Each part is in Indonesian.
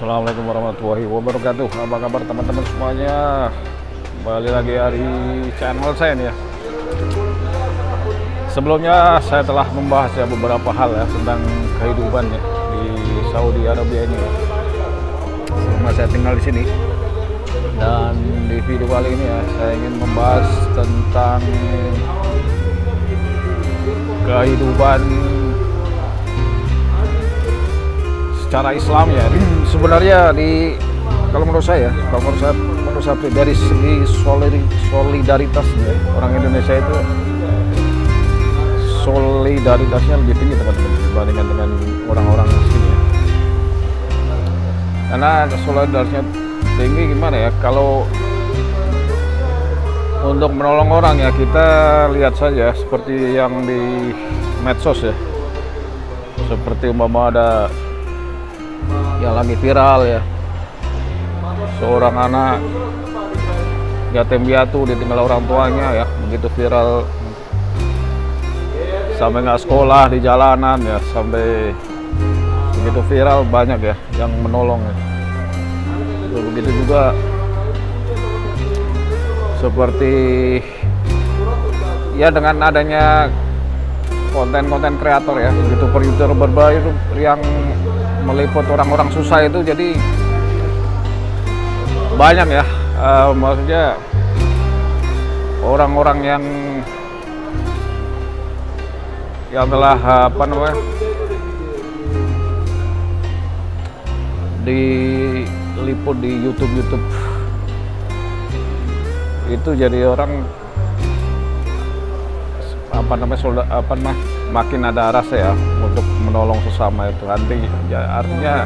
Assalamualaikum warahmatullahi wabarakatuh. Apa kabar teman-teman semuanya? Kembali lagi di channel saya nih ya. Sebelumnya saya telah membahas ya beberapa hal ya tentang kehidupan ya di Saudi Arabia ini ya. Selama saya tinggal di sini. Dan di video kali ini ya saya ingin membahas tentang kehidupan secara Islam ya. Sebenarnya kalau menurut saya dari segi solidaritasnya orang Indonesia itu solidaritasnya lebih tinggi teman-teman dibandingkan dengan orang-orang sini ya. Karena solidaritasnya tinggi gimana ya, kalau untuk menolong orang ya kita lihat saja seperti yang di medsos ya, seperti umpama ada yang lagi viral ya, seorang anak yatim piatu ditinggal orang tuanya ya, begitu viral sampai nggak sekolah di jalanan ya, sampai begitu viral banyak ya yang menolong ya. Begitu juga seperti ya dengan adanya konten-konten kreator ya, youtuber berbayar yang meliput orang-orang susah itu, jadi banyak ya maksudnya orang-orang yang telah diliput di YouTube itu, jadi orang makin ada rasa ya untuk menolong sesama itu. Artinya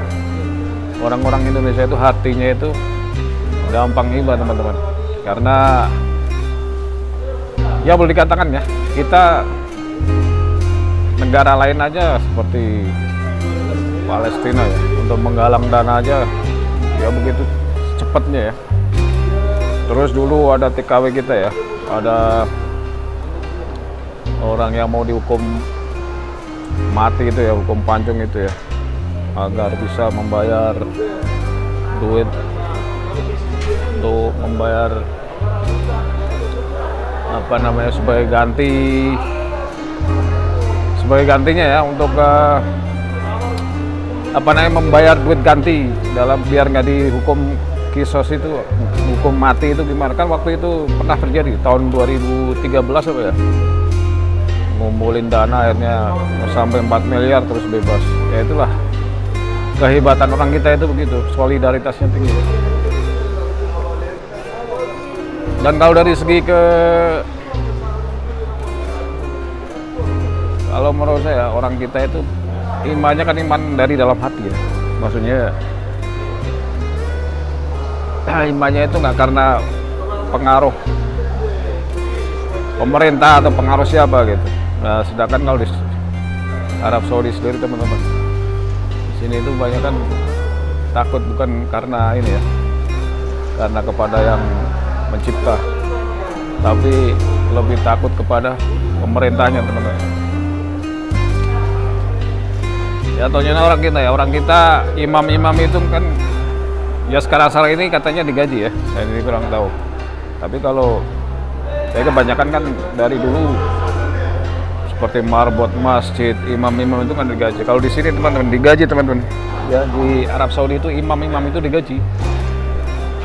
orang-orang Indonesia itu hatinya itu gampang hibah teman-teman, karena ya boleh dikatakan ya, kita negara lain aja seperti Palestina ya, untuk menggalang dana aja ya begitu cepatnya ya. Terus dulu ada TKW kita ya, ada orang yang mau dihukum mati itu ya, hukum pancung itu ya, agar bisa membayar duit untuk membayar sebagai gantinya ya, untuk membayar duit ganti dalam biar nggak dihukum kisos itu, hukum mati itu gimana kan. Waktu itu pernah terjadi tahun 2013 apa ya, ngumpulin dana akhirnya sampai 4 miliar terus bebas ya. Itulah kehebatan orang kita itu begitu, solidaritasnya tinggi. Dan kalau dari segi kalau menurut saya orang kita itu imannya kan iman dari dalam hati ya, maksudnya imannya itu nggak karena pengaruh pemerintah atau pengaruh siapa gitu. Nah, sedangkan kalau di Arab Saudi sendiri teman-teman, di sini itu banyak kan takut bukan karena ini ya, karena kepada yang mencipta, tapi lebih takut kepada pemerintahnya teman-teman. Ya taunya orang kita imam-imam itu kan ya sekarang ini katanya digaji ya, saya ini kurang tahu. Tapi kalau saya kebanyakan kan dari dulu seperti marbot masjid, imam-imam itu kan digaji. Kalau di sini teman-teman digaji teman-teman. Ya di Arab Saudi itu imam-imam itu digaji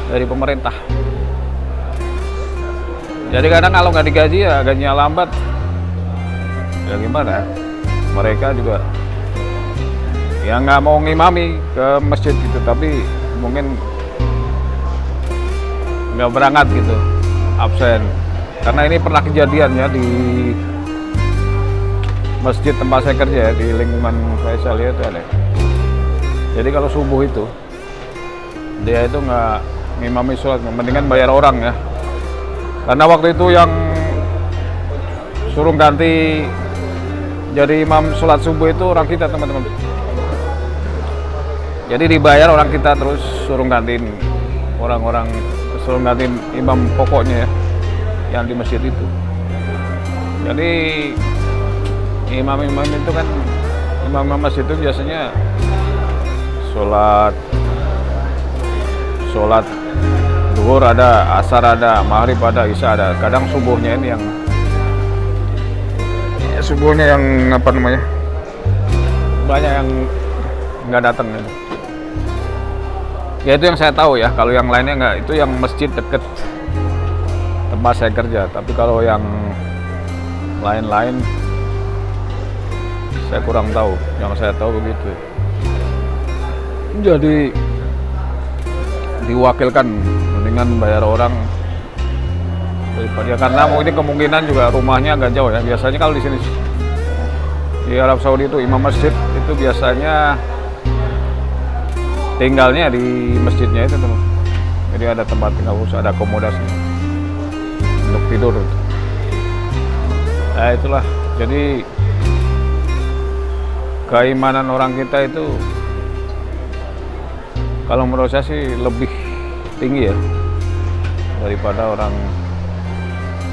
dari pemerintah. Jadi kadang kalau nggak digaji ya gajinya lambat. Ya gimana? Mereka juga ya nggak mau ngimami ke masjid gitu, tapi mungkin nggak berangkat gitu, absen. Karena ini pernah kejadian ya di masjid tempat saya kerja ya, di lingkungan Faisal itu ada. Jadi kalau subuh itu dia itu nggak ngimami sholat, mendingan bayar orang ya. Karena waktu itu yang suruh ganti jadi imam sholat subuh itu orang kita teman-teman. Jadi dibayar orang kita, terus suruh gantiin imam pokoknya ya, yang di masjid itu. Jadi imam-imam itu kan, imam masjid itu biasanya sholat sholat duhur ada, asar ada, maghrib ada, isya ada. Kadang subuhnya ini yang apa namanya, banyak yang nggak datang gitu. Ya itu yang saya tahu ya. Kalau yang lainnya nggak, itu yang masjid deket tempat saya kerja. Tapi kalau yang lain-lain saya kurang tahu. Yang saya tahu begitu. Jadi diwakilkan, mendingan bayar orang daripada ya, karena mungkin kemungkinan juga rumahnya agak jauh ya. Biasanya kalau di sini di Arab Saudi itu imam masjid itu biasanya tinggalnya di masjidnya itu teman. Jadi ada tempat tinggal khusus, ada akomodasi untuk tidur. Nah itulah. Jadi keimanan orang kita itu kalau menurut saya sih lebih tinggi ya daripada orang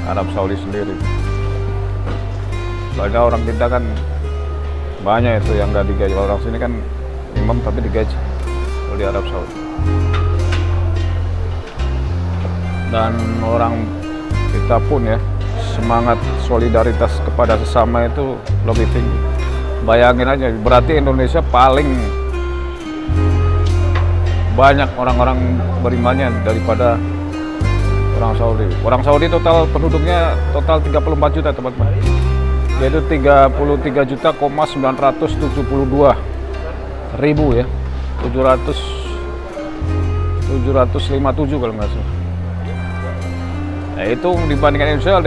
Arab Saudi sendiri. Soalnya orang kita kan banyak itu yang nggak digaji. Orang sini kan imam tapi digaji kalau di Arab Saudi. Dan orang kita pun ya, semangat solidaritas kepada sesama itu lebih tinggi. Bayangin aja, berarti Indonesia paling banyak orang-orang berimannya daripada orang Saudi. Orang Saudi total penduduknya total 34 juta teman-teman. Yaitu 33.972.000 ya. 757 kalau nggak salah. Nah, itu dibandingkan Indonesia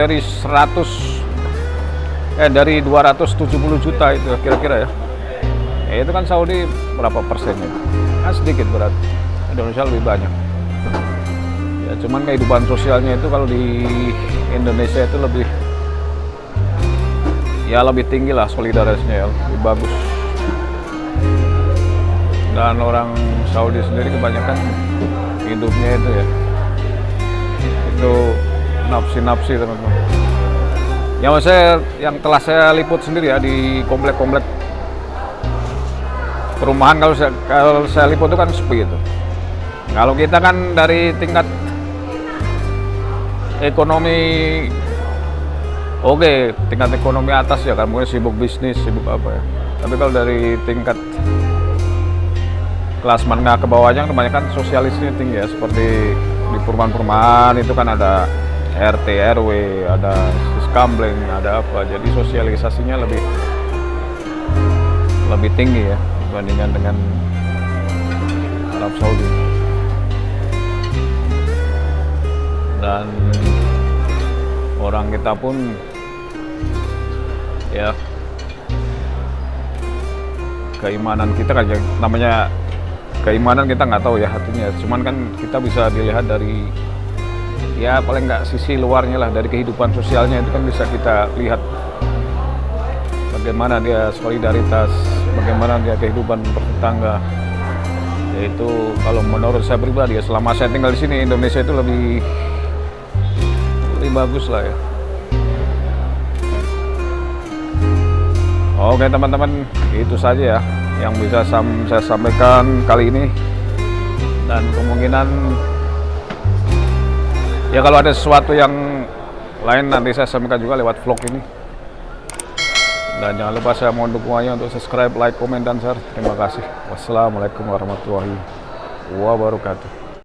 dari 270 juta itu kira-kira ya. Itu kan Saudi berapa persennya? Kan sedikit berarti. Indonesia lebih banyak. Ya cuman kehidupan sosialnya itu kalau di Indonesia itu lebih tinggi lah solidaritasnya ya, lebih bagus. Dan orang Saudi sendiri kebanyakan hidupnya itu ya, itu nafsi teman-teman. Yang telah saya liput sendiri ya di komplek-komplek perumahan, kalau saya liput itu kan sepi itu. Kalau kita kan dari tingkat ekonomi tingkat ekonomi atas ya kan, mungkin sibuk bisnis, sibuk apa ya. Tapi kalau dari tingkat kelas menengah ke bawahnya kebanyakan sosialisnya tinggi ya, seperti di perumahan-perumahan itu kan ada RT, RW, ada siskamling, ada apa. Jadi sosialisasinya lebih tinggi ya dibandingkan dengan Arab Saudi. Dan orang kita pun ya, keimanan kita kan, namanya keimanan kita nggak tahu ya artinya, cuman kan kita bisa dilihat dari ya paling nggak sisi luarnya lah, dari kehidupan sosialnya itu kan bisa kita lihat bagaimana dia solidaritas, bagaimana dia kehidupan bertetangga. Yaitu kalau menurut saya pribadi ya, selama saya tinggal di sini, Indonesia itu lebih bagus lah ya. Oke teman-teman, itu saja ya yang bisa saya sampaikan kali ini. Dan kemungkinan ya kalau ada sesuatu yang lain nanti saya sampaikan juga lewat vlog ini. Dan jangan lupa saya mohon dukungannya untuk subscribe, like, komen, dan share. Terima kasih. Wassalamualaikum warahmatullahi wabarakatuh.